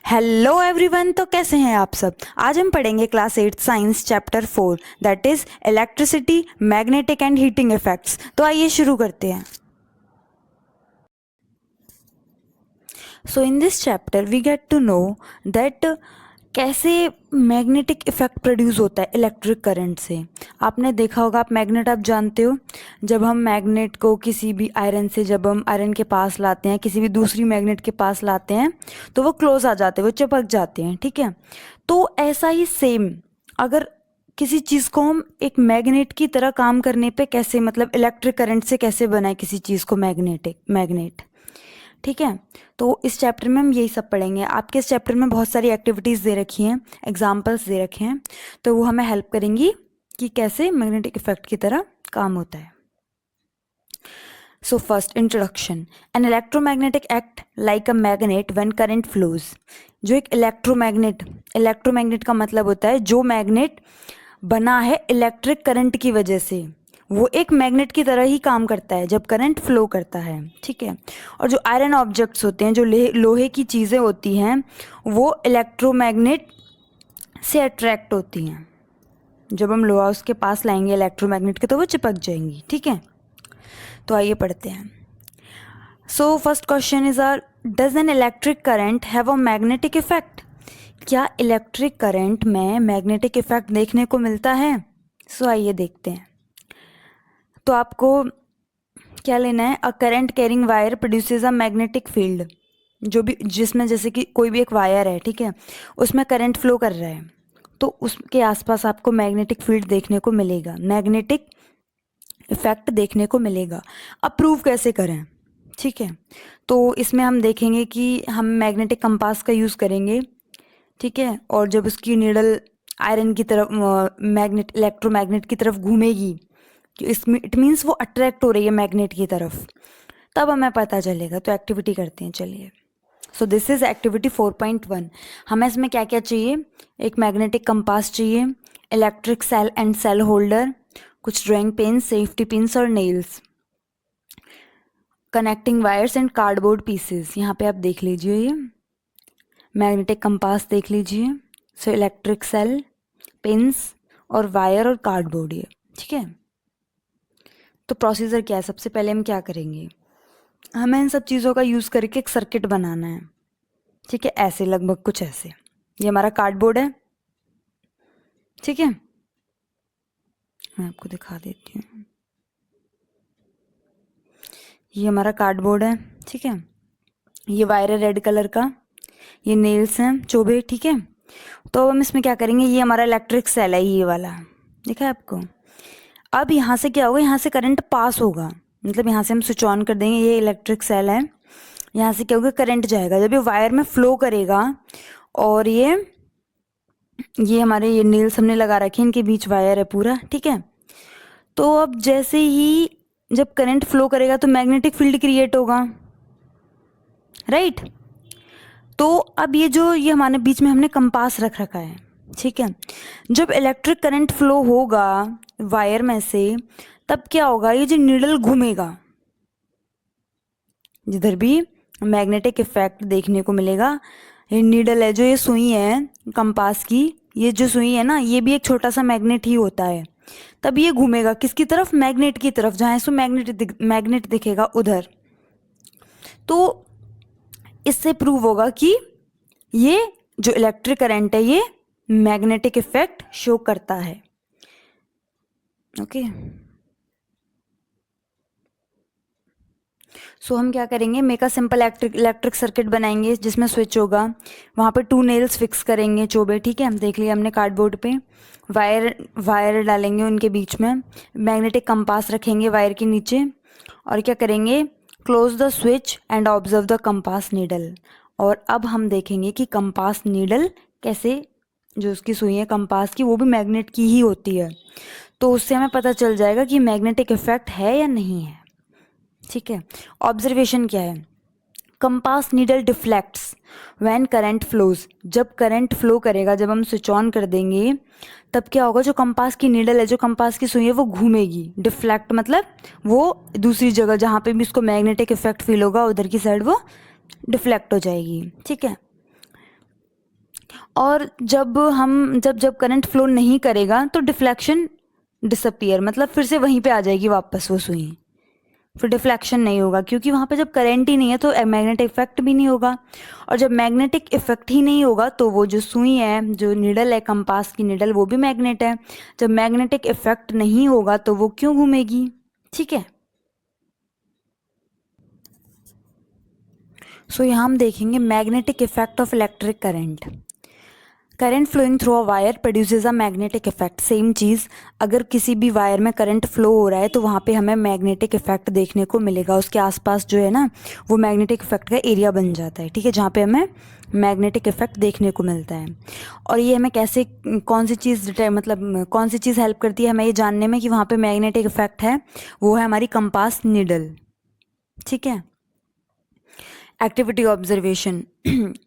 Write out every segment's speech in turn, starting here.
Hello everyone. तो कैसे हैं आप सब। आज हम पढ़ेंगे class 8 science chapter 4 that is electricity, magnetic and heating effects. तो आइए शुरू करते हैं। So in this chapter we get to know that कैसे मैग्नेटिक इफेक्ट प्रोड्यूस होता है इलेक्ट्रिक करंट से। आपने देखा होगा, आप मैग्नेट आप जानते हो। जब हम मैग्नेट को किसी भी आयरन से, जब हम आयरन के पास लाते हैं, किसी भी दूसरी मैग्नेट के पास लाते हैं तो वो क्लोज आ जाते हैं, वो चिपक जाते हैं, ठीक है। तो ऐसा ही सेम अगर किसी चीज़ को हम एक मैग्नेट की तरह काम करने पे कैसे, मतलब इलेक्ट्रिक करंट से कैसे बनाए किसी चीज़ को मैग्नेट, ठीक है। तो इस चैप्टर में हम यही सब पढ़ेंगे। आपके इस चैप्टर में बहुत सारी एक्टिविटीज़ दे रखी हैं, एग्जाम्पल्स दे रखे हैं, तो वो हमें हेल्प करेंगी कि कैसे मैग्नेटिक इफेक्ट की तरह काम होता है। So first introduction. An electromagnetic act like a magnet when current flows. जो एक इलेक्ट्रोमैग्नेट का मतलब होता है जो मैग्नेट बना है इलेक्ट्रिक करंट की वजह से, वो एक मैग्नेट की तरह ही काम करता है जब करंट फ्लो करता है, ठीक है। और जो आयरन ऑब्जेक्ट्स होते हैं, जो लोहे की चीज़ें होती हैं, वो इलेक्ट्रोमैग्नेट से अट्रैक्ट होती हैं। जब हम लोहा उसके पास लाएंगे इलेक्ट्रोमैग्नेट के तो वो चिपक जाएंगी, ठीक है। तो आइए पढ़ते हैं। So first question is does an electric current have a magnetic effect. क्या इलेक्ट्रिक करंट में मैग्नेटिक इफेक्ट देखने को मिलता है। सो आइए देखते हैं। तो आपको क्या लेना है, a current carrying wire produces a magnetic field. जो भी, जिसमें जैसे कि कोई भी एक वायर है, ठीक है, उसमें करंट फ्लो कर रहा है तो उसके आसपास आपको मैग्नेटिक फील्ड देखने को मिलेगा, मैग्नेटिक इफेक्ट देखने को मिलेगा। अब प्रूव कैसे करें, ठीक है। तो इसमें हम देखेंगे कि हम मैग्नेटिक कंपास का यूज़ करेंगे, ठीक है। और जब उसकी नीडल आयरन की तरफ, इलेक्ट्रोमैग्नेट की तरफ घूमेगी, कि इसमें इट मीन्स वो अट्रैक्ट हो रही है मैग्नेट की तरफ, तब हमें पता चलेगा। तो एक्टिविटी करते हैं, चलिए। So this is activity 4.1। हमें इसमें क्या क्या चाहिए, एक मैग्नेटिक कंपास चाहिए, electric cell and cell holder, कुछ ड्राइंग पेन्स, सेफ्टी पिन्स और nails, connecting wires and cardboard pieces. यहाँ पे आप देख लीजिए, ये मैग्नेटिक कंपास देख लीजिए। सो इलेक्ट्रिक सेल, पिन्स और वायर और कार्डबोर्ड, ये ठीक है। तो प्रोसीजर क्या है, सबसे पहले हम क्या करेंगे, हमें इन सब चीज़ों का यूज़ करके एक सर्किट बनाना है, ठीक है। ऐसे लगभग कुछ ऐसे, ये हमारा कार्डबोर्ड है, ठीक है। मैं आपको दिखा देती हूँ, ये हमारा कार्डबोर्ड है, ठीक है। ये वायर है रेड कलर का, ये नेल्स हैं चोभे, ठीक है। तो अब हम इसमें क्या करेंगे, ये हमारा इलेक्ट्रिक सेल है, ये वाला दिखा है आपको। अब यहाँ से क्या होगा, यहाँ से करंट पास होगा, मतलब यहाँ से हम स्विच ऑन कर देंगे, ये इलेक्ट्रिक सेल है, यहाँ से क्या होगा, करंट जाएगा, जब ये वायर में फ्लो करेगा। और ये हमारे ये नेल्स हमने लगा रखे हैं, इनके बीच वायर है पूरा, ठीक है। तो अब जैसे ही जब करंट फ्लो करेगा तो मैग्नेटिक फील्ड क्रिएट होगा, राइट। तो अब ये हमारे बीच में हमने कंपास रख रखा है, ठीक है। जब इलेक्ट्रिक करंट फ्लो होगा वायर में से, तब क्या होगा, ये जो नीडल घूमेगा, जिधर भी मैग्नेटिक इफेक्ट देखने को मिलेगा। ये नीडल है, जो ये सुई है कंपास की, ये जो सुई है ना, ये भी एक छोटा सा मैग्नेट ही होता है। तब ये घूमेगा किसकी तरफ, मैग्नेट की तरफ, जहाँ इसको मैग्नेट दिखेगा उधर। तो इससे प्रूव होगा कि ये जो इलेक्ट्रिक करंट है ये मैग्नेटिक इफेक्ट शो करता है, ओके। सो हम क्या करेंगे, make a simple electric circuit बनाएंगे जिसमें स्विच होगा, वहाँ पे 2 नेल्स फिक्स करेंगे चोबे, ठीक है। हम देख लिया हमने कार्डबोर्ड पे, वायर डालेंगे उनके बीच में, मैग्नेटिक कंपास रखेंगे वायर के नीचे, और क्या करेंगे, close the switch and observe the compass needle. और अब हम देखेंगे कि कंपास नीडल कैसे, जो उसकी सुई है कंपास की, वो भी मैग्नेट की ही होती है। तो उससे हमें पता चल जाएगा कि मैग्नेटिक इफेक्ट है या नहीं है, ठीक है। ऑब्जर्वेशन क्या है, compass needle deflects when current flows. जब करंट फ्लो करेगा, जब हम स्विच ऑन कर देंगे, तब क्या होगा, जो कंपास की नीडल है, जो कंपास की सुई है, वो घूमेगी। डिफ्लेक्ट मतलब वो दूसरी जगह जहाँ पे भी उसको मैग्नेटिक इफेक्ट फील होगा, उधर की साइड वो डिफ्लेक्ट हो जाएगी, ठीक है। और जब करंट फ्लो नहीं करेगा तो डिफ्लेक्शन डिसअपियर, मतलब फिर से वहीं पे आ जाएगी वापस वो सुई, फिर डिफ्लेक्शन नहीं होगा, क्योंकि वहाँ पे जब करंट ही नहीं है तो मैग्नेटिक इफेक्ट भी नहीं होगा। और जब मैग्नेटिक इफेक्ट ही नहीं होगा तो वो जो सुई है, जो निडल है, कंपास की निडल, वो भी मैग्नेट है। जब मैग्नेटिक इफेक्ट नहीं होगा तो वो क्यों घूमेगी? ठीक है। सो यहाँ हम देखेंगे magnetic effect of electric current. Current flowing through a wire produces a magnetic effect. Same चीज़, अगर किसी भी वायर में करंट फ्लो हो रहा है तो वहाँ पे हमें मैग्नेटिक इफेक्ट देखने को मिलेगा। उसके आसपास जो है ना, वो मैग्नेटिक इफेक्ट का एरिया बन जाता है, ठीक है, जहाँ पे हमें मैग्नेटिक इफेक्ट देखने को मिलता है। और ये हमें कैसे, कौन सी चीज़, मतलब कौन सी चीज़ हेल्प करती है हमें ये जानने में कि वहाँ पे मैग्नेटिक इफेक्ट है? वो है हमारी कंपास निडल, ठीक है। Activity observation.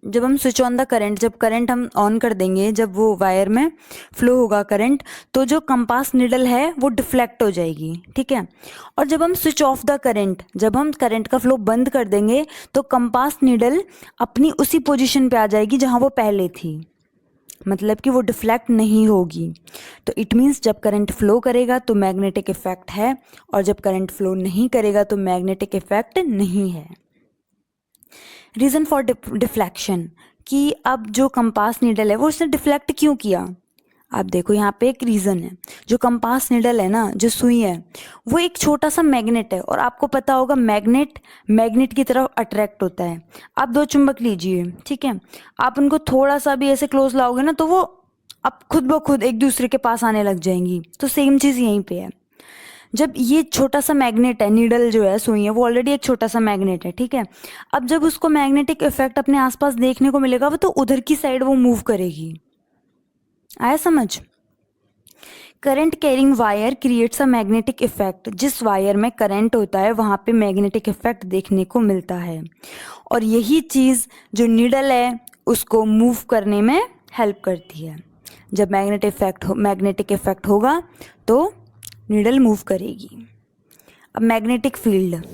जब हम स्विच ऑन द करंट, जब करंट हम ऑन कर देंगे, जब वो वायर में फ्लो होगा करंट, तो जो कंपास निडल है वो डिफ्लेक्ट हो जाएगी, ठीक है। और जब हम स्विच ऑफ द करंट, जब हम करंट का फ्लो बंद कर देंगे तो कंपास निडल अपनी उसी पोजीशन पे आ जाएगी जहां वो पहले थी, मतलब कि वो डिफ्लेक्ट नहीं होगी। तो इट मीन्स जब करंट फ्लो करेगा तो मैग्नेटिक इफेक्ट है, और जब करंट फ्लो नहीं करेगा तो मैग्नेटिक इफेक्ट नहीं है। रीज़न फॉर डिफ्लेक्शन, कि अब जो कंपास नीडल है वो उसने डिफ्लेक्ट क्यों किया? आप देखो यहाँ पे एक रीज़न है। जो कंपास नीडल है ना, जो सुई है, वो एक छोटा सा मैग्नेट है, और आपको पता होगा मैग्नेट की तरफ अट्रैक्ट होता है। आप दो चुंबक लीजिए, ठीक है, आप उनको थोड़ा सा भी ऐसे क्लोज लाओगे ना तो वो अब खुद ब खुद एक दूसरे के पास आने लग जाएंगी। तो सेम चीज़ यहीं पे है। जब ये छोटा सा मैग्नेट है, नीडल जो है, सुई है, वो ऑलरेडी एक छोटा सा मैग्नेट है, ठीक है। अब जब उसको मैग्नेटिक इफेक्ट अपने आसपास देखने को मिलेगा, वो तो उधर की साइड वो मूव करेगी। आया समझ? Current carrying wire creates a magnetic effect. जिस वायर में करंट होता है वहां पे मैग्नेटिक इफेक्ट देखने को मिलता है, और यही चीज़ जो नीडल है उसको मूव करने में हेल्प करती है। जब मैग्नेटिक इफेक्ट होगा तो नीडल मूव करेगी। अब magnetic field.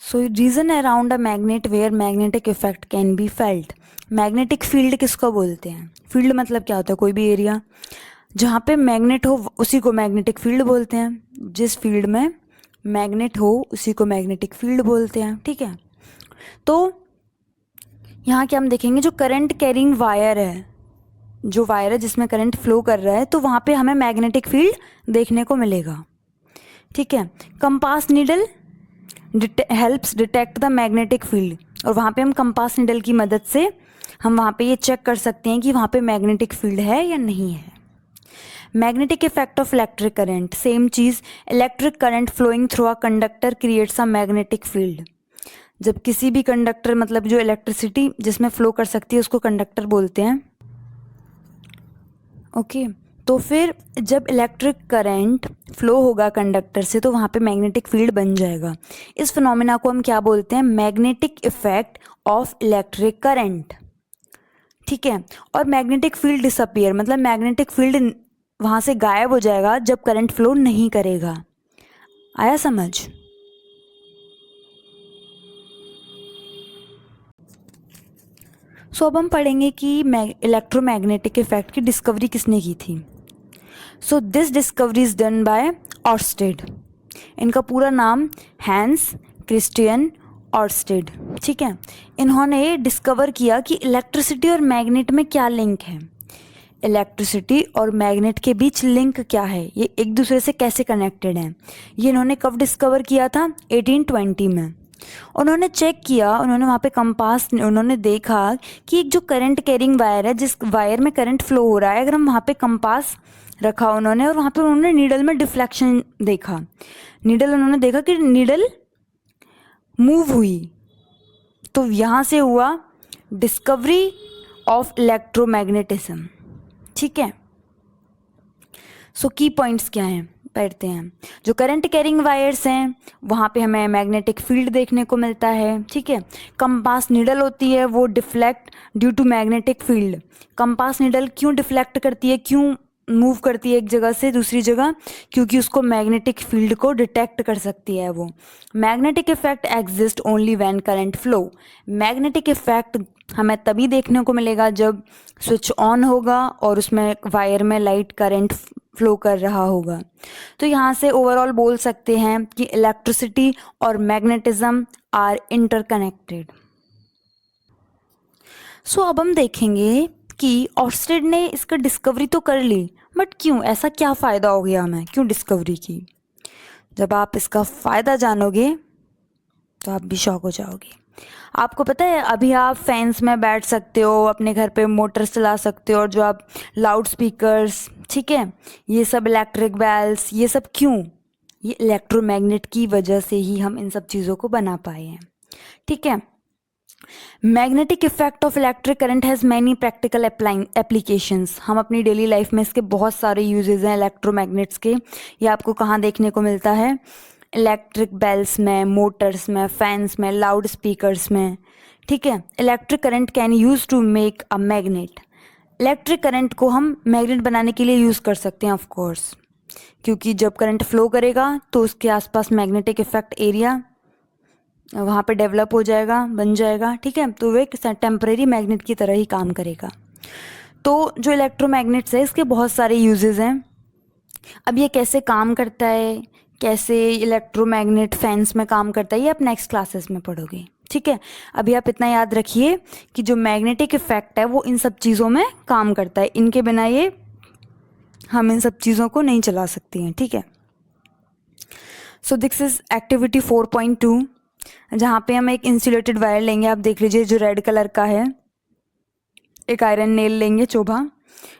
So region around a magnet where magnetic effect can be felt. Magnetic field किसको बोलते हैं? फील्ड मतलब क्या होता है? कोई भी एरिया जहाँ पे मैग्नेट हो उसी को मैग्नेटिक फील्ड बोलते हैं। जिस फील्ड में मैग्नेट हो उसी को मैग्नेटिक फील्ड बोलते हैं, ठीक है। तो यहाँ क्या हम देखेंगे, जो करंट कैरिंग वायर है, जो वायर है जिसमें करंट फ्लो कर रहा है, तो वहाँ पे हमें मैग्नेटिक फील्ड देखने को मिलेगा, ठीक है। Compass needle helps detect the magnetic field, और वहाँ पे हम कंपास नीडल की मदद से हम वहाँ पे ये चेक कर सकते हैं कि वहाँ पे मैग्नेटिक फील्ड है या नहीं है। Magnetic effect of electric current. Same चीज़, electric current flowing through a conductor creates a magnetic field. जब किसी भी कंडक्टर, मतलब जो इलेक्ट्रिसिटी जिसमें फ्लो कर सकती है, उसको कंडक्टर बोलते हैं, ओके। तो फिर जब इलेक्ट्रिक करंट फ्लो होगा कंडक्टर से तो वहाँ पे मैग्नेटिक फील्ड बन जाएगा। इस फिनोमेना को हम क्या बोलते हैं? Magnetic effect of electric current, ठीक है। और मैग्नेटिक फील्ड डिसअपियर, मतलब मैग्नेटिक फील्ड वहाँ से गायब हो जाएगा जब करंट फ्लो नहीं करेगा। आया समझ? सो अब हम पढ़ेंगे कि इलेक्ट्रोमैग्नेटिक इफेक्ट की डिस्कवरी किसने की थी। So this discovery is done by Oersted. इनका पूरा नाम हैंस क्रिस्टियन ऑर्स्टेड, ठीक है। इन्होंने डिस्कवर किया कि इलेक्ट्रिसिटी और मैग्नेट में क्या लिंक है, इलेक्ट्रिसिटी और मैग्नेट के बीच लिंक क्या है, ये एक दूसरे से कैसे कनेक्टेड हैं। ये इन्होंने कब डिस्कवर किया था? 1820 में। उन्होंने चेक किया, उन्होंने वहाँ पे कंपास, उन्होंने देखा कि एक जो करंट कैरिंग वायर है, जिस वायर में करंट फ्लो हो रहा है, अगर हम वहाँ पे कंपास रखा उन्होंने, और वहाँ पे उन्होंने नीडल में डिफ्लेक्शन देखा, उन्होंने देखा कि नीडल मूव हुई, तो यहाँ से हुआ डिस्कवरी ऑफ इलेक्ट्रोमैग्नेटिज्म, ठीक है। सो की पॉइंट्स क्या हैं पढ़ते हैं। जो करंट कैरिंग वायर्स हैं वहाँ पे हमें मैग्नेटिक फील्ड देखने को मिलता है, ठीक है। कंपास नीडल होती है वो deflect due to magnetic field. Compass needle क्यों डिफ्लेक्ट करती है, क्यों मूव करती है एक जगह से दूसरी जगह? क्योंकि उसको मैग्नेटिक फील्ड को डिटेक्ट कर सकती है वो। Magnetic effect exist only when current flow. Magnetic effect हमें तभी देखने को मिलेगा जब स्विच ऑन होगा और उसमें वायर में लाइट करंट फ्लो कर रहा होगा। तो यहाँ से ओवरऑल बोल सकते हैं कि इलेक्ट्रिसिटी और मैग्नेटिज्म आर इंटरकनेक्टेड। सो अब हम देखेंगे कि ऑर्स्टेड ने इसका डिस्कवरी तो कर ली, बट क्यों, ऐसा क्या फ़ायदा हो गया हमें, क्यों डिस्कवरी की। जब आप इसका फ़ायदा जानोगे तो आप भी शॉक हो जाओगे। आपको पता है अभी आप फैंस में बैठ सकते हो, अपने घर पे मोटर्स चला सकते हो, और जो आप लाउड स्पीकर्स, ठीक है, ये सब इलेक्ट्रिक बेल्स, ये सब क्यों, ये इलेक्ट्रोमैग्नेट की वजह से ही हम इन सब चीज़ों को बना पाए हैं। ठीक है, magnetic effect of electric current has many practical applications. हम अपनी डेली लाइफ में इसके बहुत सारे यूजेज हैं इलेक्ट्रोमैग्नेट्स के। ये आपको कहाँ देखने को मिलता है, इलेक्ट्रिक बेल्स में, मोटर्स में, फैंस में, लाउड स्पीकर्स में। ठीक है, electric current can use to make a magnet. Electric current को हम मैग्नेट बनाने के लिए यूज़ कर सकते हैं ऑफ कोर्स, क्योंकि जब करंट फ्लो करेगा तो उसके आसपास मैग्नेटिक इफेक्ट एरिया वहाँ पे डेवलप हो जाएगा, बन जाएगा। ठीक है, तो वो एक टेम्परेरी मैग्नेट की तरह ही काम करेगा। तो जो इलेक्ट्रोमैग्नेट्स है इसके बहुत सारे यूजेस हैं। अब ये कैसे काम करता है, कैसे इलेक्ट्रोमैग्नेट फैंस में काम करता है, ये आप नेक्स्ट क्लासेस में पढ़ोगे। ठीक है, अभी आप इतना याद रखिए कि जो मैग्नेटिक इफेक्ट है वो इन सब चीज़ों में काम करता है, इनके बिना ये हम इन सब चीज़ों को नहीं चला सकती हैं। ठीक है, सो दिस इज एक्टिविटी 4.2, जहाँ पे हम एक इंसुलेटेड वायर लेंगे। आप देख लीजिए जो रेड कलर का है, एक आयरन नेल लेंगे चोभा,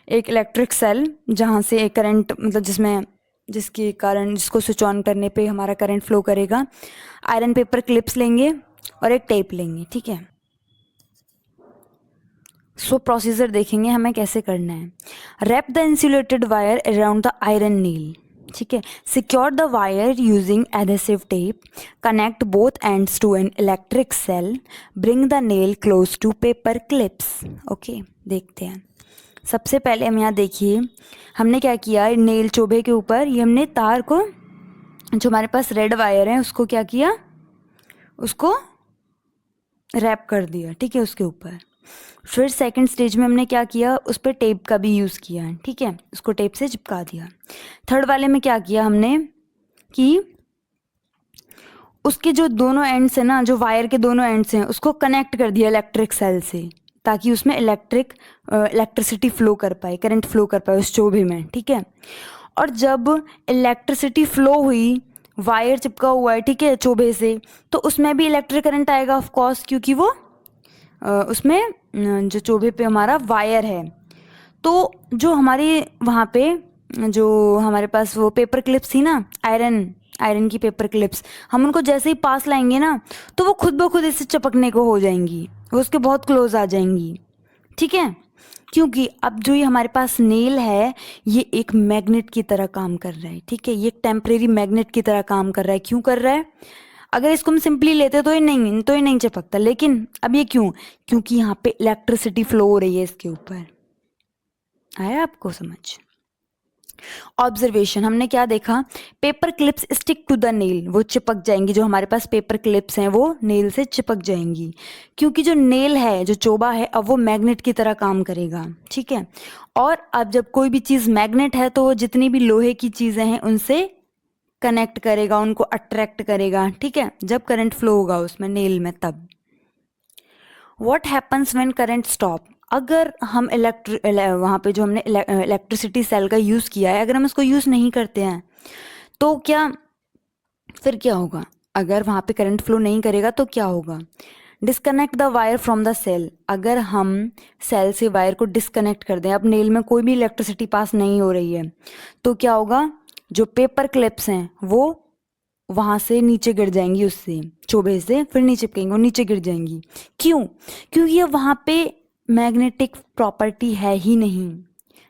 एक इलेक्ट्रिक सेल जहाँ से एक करंट, मतलब जिसके कारण जिसको स्विच ऑन करने पे हमारा करंट फ्लो करेगा, आयरन पेपर क्लिप्स लेंगे और एक टेप लेंगे। ठीक है, सो प्रोसीजर देखेंगे हमें कैसे करना है। Wrap the insulated wire around the iron nail. ठीक है, secure the wire using adhesive tape, connect both ends to an electric cell, bring the nail close to paper clips. Okay, देखते हैं। सबसे पहले हम यहाँ देखिए हमने क्या किया, नेल चोभे के ऊपर ये हमने तार को, जो हमारे पास रेड वायर है उसको क्या किया, उसको रैप कर दिया। ठीक है, उसके ऊपर। फिर सेकंड स्टेज में हमने क्या किया, उस पर टेप का भी यूज़ किया है। ठीक है, उसको टेप से चिपका दिया। थर्ड वाले में क्या किया हमने कि उसके जो दोनों एंड्स हैं ना, जो वायर के दोनों एंड्स हैं, उसको कनेक्ट कर दिया इलेक्ट्रिक सेल से, ताकि उसमें इलेक्ट्रिसिटी फ्लो कर पाए, करंट फ्लो कर पाए उस चोभे में। ठीक है, और जब इलेक्ट्रिसिटी फ्लो हुई, वायर चिपका हुआ है, ठीक है, चोभे से, तो उसमें भी इलेक्ट्रिक करंट आएगा ऑफ कोर्स, क्योंकि वो उसमें जो चोभे पे हमारा वायर है। तो जो हमारी वहाँ पे जो हमारे पास वो पेपर क्लिप्स थी ना, आयरन की पेपर क्लिप्स, हम उनको जैसे ही पास लाएंगे ना तो वो खुद ब खुद इससे चिपकने को हो जाएंगी, वो उसके बहुत क्लोज आ जाएंगी। ठीक है, क्योंकि अब जो ये हमारे पास नेल है ये एक मैग्नेट की तरह काम कर रहा है। ठीक है, ये एक टेम्परेरी मैग्नेट की तरह काम कर रहा है। क्यों कर रहा है, अगर इसको हम सिंपली लेते तो ये नहीं चिपकता, लेकिन अब ये क्यों, क्योंकि यहाँ पे इलेक्ट्रिसिटी फ्लो हो रही है इसके ऊपर। आया आपको समझ। ऑब्जर्वेशन, हमने क्या देखा, paper clips stick to the nail, वो चिपक जाएंगी, जो हमारे पास पेपर क्लिप्स हैं वो नेल से चिपक जाएंगी, क्योंकि जो नेल है, जो चोबा है, अब वो मैग्नेट की तरह काम करेगा। ठीक है, और अब जब कोई भी चीज़ मैग्नेट है तो वो जितनी भी लोहे की चीज़ें हैं उनसे कनेक्ट करेगा, उनको अट्रैक्ट करेगा। ठीक है, जब करंट फ्लो होगा उसमें नेल में तब। What happens when current stop, अगर हम वहाँ पे जो हमने इलेक्ट्रिसिटी सेल का यूज़ किया है, अगर हम इसको यूज़ नहीं करते हैं तो फिर क्या होगा, अगर वहाँ पे करंट फ्लो नहीं करेगा तो क्या होगा, disconnect the wire from the cell, अगर हम सेल से वायर को डिस्कनेक्ट कर दें, अब नेल में कोई भी इलेक्ट्रिसिटी पास नहीं हो रही है, तो क्या होगा, जो पेपर क्लिप्स हैं वो वहाँ से नीचे गिर जाएंगी, उससे चोभे से फिर नहीं चिपकेंगी, वो नीचे गिर जाएंगी। क्यों, क्योंकि ये वहाँ पे मैग्नेटिक प्रॉपर्टी है ही नहीं।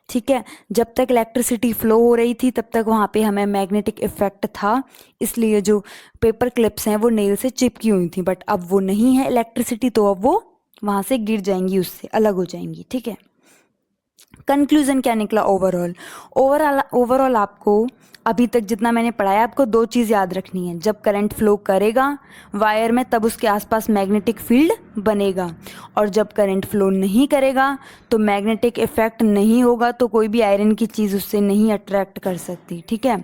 ठीक है, जब तक इलेक्ट्रिसिटी फ्लो हो रही थी तब तक वहाँ पे हमें मैग्नेटिक इफेक्ट था, इसलिए जो पेपर क्लिप्स हैं वो नेल से चिपकी हुई थी, बट अब वो नहीं है इलेक्ट्रिसिटी, तो अब वो वहाँ से गिर जाएंगी, उससे अलग हो जाएंगी। ठीक है, कंक्लूजन क्या निकला, ओवरऑल आपको अभी तक जितना मैंने पढ़ाया, आपको दो चीज़ याद रखनी है, जब करंट फ्लो करेगा वायर में तब उसके आसपास मैग्नेटिक फील्ड बनेगा, और जब करंट फ्लो नहीं करेगा तो मैग्नेटिक इफेक्ट नहीं होगा, तो कोई भी आयरन की चीज़ उससे नहीं अट्रैक्ट कर सकती, ठीक है।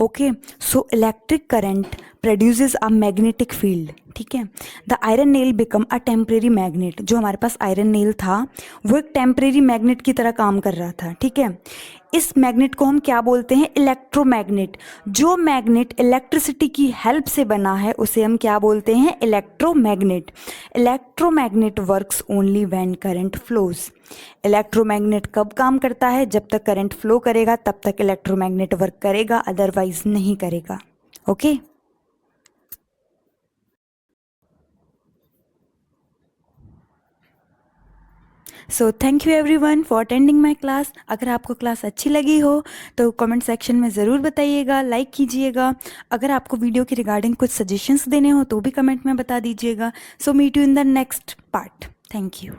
Okay, so electric current produces a magnetic field, ठीक है। The iron nail become a temporary magnet. जो हमारे पास आयरन नेल था वो एक टेम्परेरी मैग्नेट की तरह काम कर रहा था, ठीक है। इस मैग्नेट को हम क्या बोलते हैं? इलेक्ट्रोमैग्नेट। जो मैग्नेट इलेक्ट्रिसिटी की हेल्प से बना है उसे हम क्या बोलते हैं? Electromagnet. Electromagnet works only when current flows. Electromagnet कब काम करता है? जब तक करंट फ्लो करेगा तब तक इलेक्ट्रोमैग्नेट वर्क करेगा, अदरवाइज नहीं करेगा। Okay so thank you everyone for attending my class. अगर आपको क्लास अच्छी लगी हो तो कमेंट सेक्शन में ज़रूर बताइएगा, लाइक कीजिएगा। अगर आपको वीडियो के रिगार्डिंग कुछ सजेशंस देने हो तो भी कमेंट में बता दीजिएगा। So meet you in the next part. Thank you.